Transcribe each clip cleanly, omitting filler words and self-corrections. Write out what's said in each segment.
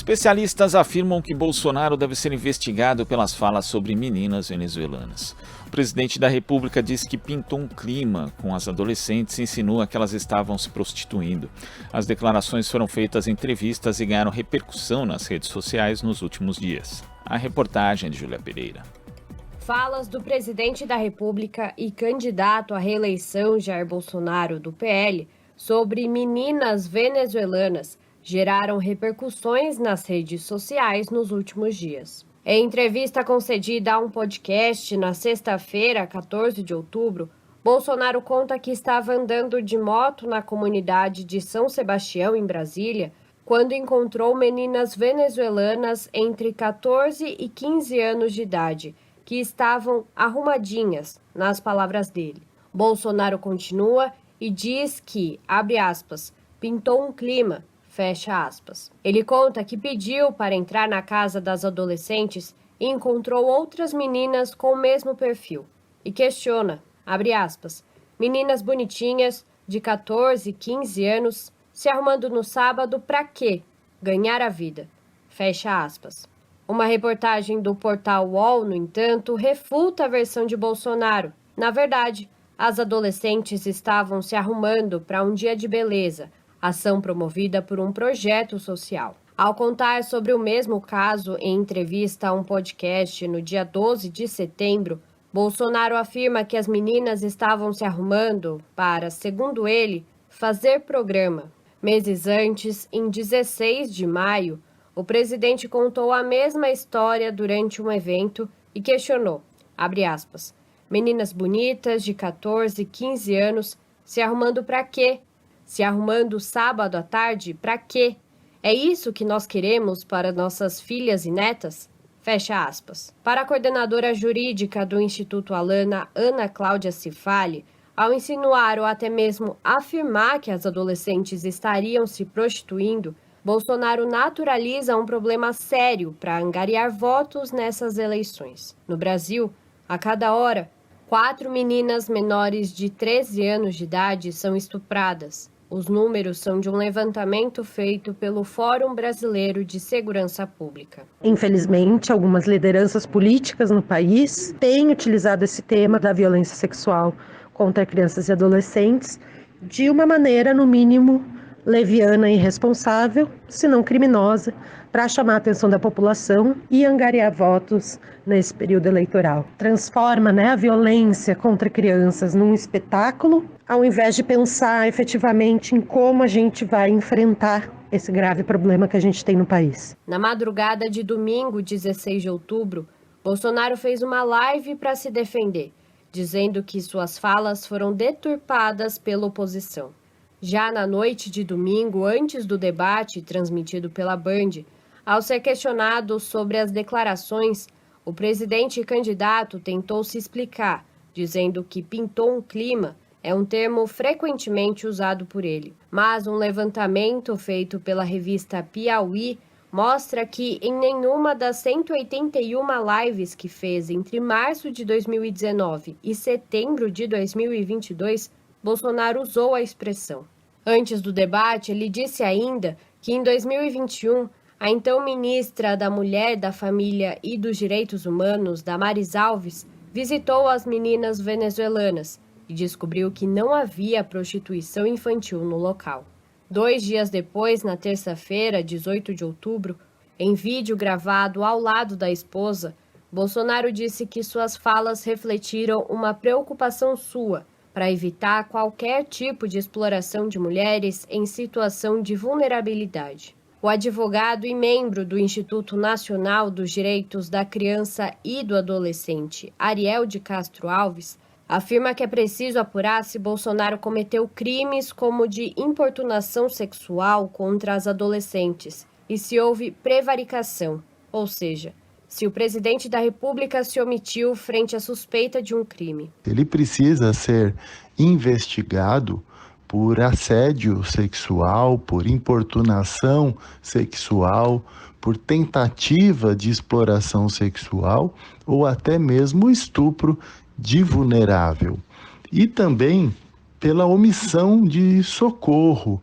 Especialistas afirmam que Bolsonaro deve ser investigado pelas falas sobre meninas venezuelanas. O presidente da República disse que pintou um clima com as adolescentes e insinua que elas estavam se prostituindo. As declarações foram feitas em entrevistas e ganharam repercussão nas redes sociais nos últimos dias. A reportagem de Júlia Pereira. Falas do presidente da República e candidato à reeleição Jair Bolsonaro, do PL, sobre meninas venezuelanas geraram repercussões nas redes sociais nos últimos dias. Em entrevista concedida a um podcast na sexta-feira, 14 de outubro, Bolsonaro conta que estava andando de moto na comunidade de São Sebastião, em Brasília, quando encontrou meninas venezuelanas entre 14 e 15 anos de idade, que estavam arrumadinhas, nas palavras dele. Bolsonaro continua e diz que, abre aspas, pintou um clima, fecha aspas. Ele conta que pediu para entrar na casa das adolescentes e encontrou outras meninas com o mesmo perfil. E questiona, abre aspas, meninas bonitinhas, de 14, 15 anos, se arrumando no sábado para quê? Ganhar a vida. Fecha aspas. Uma reportagem do portal UOL, no entanto, refuta a versão de Bolsonaro. Na verdade, as adolescentes estavam se arrumando para um dia de beleza, ação promovida por um projeto social. Ao contar sobre o mesmo caso em entrevista a um podcast no dia 12 de setembro, Bolsonaro afirma que as meninas estavam se arrumando para, segundo ele, fazer programa. Meses antes, em 16 de maio, o presidente contou a mesma história durante um evento e questionou, abre aspas, meninas bonitas de 14, 15 anos se arrumando para quê? Se arrumando sábado à tarde, para quê? É isso que nós queremos para nossas filhas e netas? Fecha aspas. Para a coordenadora jurídica do Instituto Alana, Ana Cláudia Cifali, ao insinuar ou até mesmo afirmar que as adolescentes estariam se prostituindo, Bolsonaro naturaliza um problema sério para angariar votos nessas eleições. No Brasil, a cada hora, 4 meninas menores de 13 anos de idade são estupradas. Os números são de um levantamento feito pelo Fórum Brasileiro de Segurança Pública. Infelizmente, algumas lideranças políticas no país têm utilizado esse tema da violência sexual contra crianças e adolescentes de uma maneira, no mínimo, leviana e irresponsável, se não criminosa, para chamar a atenção da população e angariar votos nesse período eleitoral. Transforma, a violência contra crianças num espetáculo, ao invés de pensar efetivamente em como a gente vai enfrentar esse grave problema que a gente tem no país. Na madrugada de domingo, 16 de outubro, Bolsonaro fez uma live para se defender, dizendo que suas falas foram deturpadas pela oposição. Já na noite de domingo, antes do debate transmitido pela Band, ao ser questionado sobre as declarações, o presidente e candidato tentou se explicar, dizendo que pintou um clima é um termo frequentemente usado por ele. Mas um levantamento feito pela revista Piauí mostra que em nenhuma das 181 lives que fez entre março de 2019 e setembro de 2022, Bolsonaro usou a expressão. Antes do debate, ele disse ainda que em 2021, a então ministra da Mulher, da Família e dos Direitos Humanos, Damares Alves, visitou as meninas venezuelanas e descobriu que não havia prostituição infantil no local. 2 dias depois, na terça-feira, 18 de outubro, em vídeo gravado ao lado da esposa, Bolsonaro disse que suas falas refletiram uma preocupação sua para evitar qualquer tipo de exploração de mulheres em situação de vulnerabilidade. O advogado e membro do Instituto Nacional dos Direitos da Criança e do Adolescente, Ariel de Castro Alves, afirma que é preciso apurar se Bolsonaro cometeu crimes como de importunação sexual contra as adolescentes e se houve prevaricação, ou seja, se o presidente da República se omitiu frente à suspeita de um crime. Ele precisa ser investigado por assédio sexual, por importunação sexual, por tentativa de exploração sexual ou até mesmo estupro de vulnerável. E também pela omissão de socorro,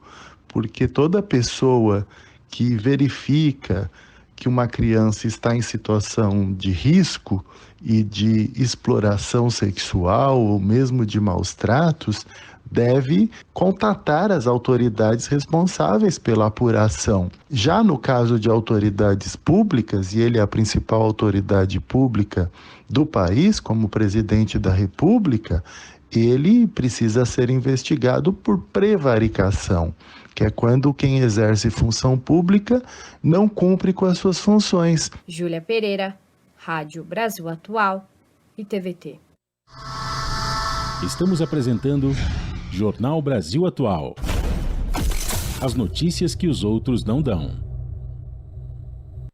porque toda pessoa que verifica que uma criança está em situação de risco e de exploração sexual ou mesmo de maus tratos, deve contatar as autoridades responsáveis pela apuração. Já no caso de autoridades públicas, e ele é a principal autoridade pública do país, como presidente da República, ele precisa ser investigado por prevaricação, que é quando quem exerce função pública não cumpre com as suas funções. Júlia Pereira, Rádio Brasil Atual e TVT. Estamos apresentando Jornal Brasil Atual. As notícias que os outros não dão.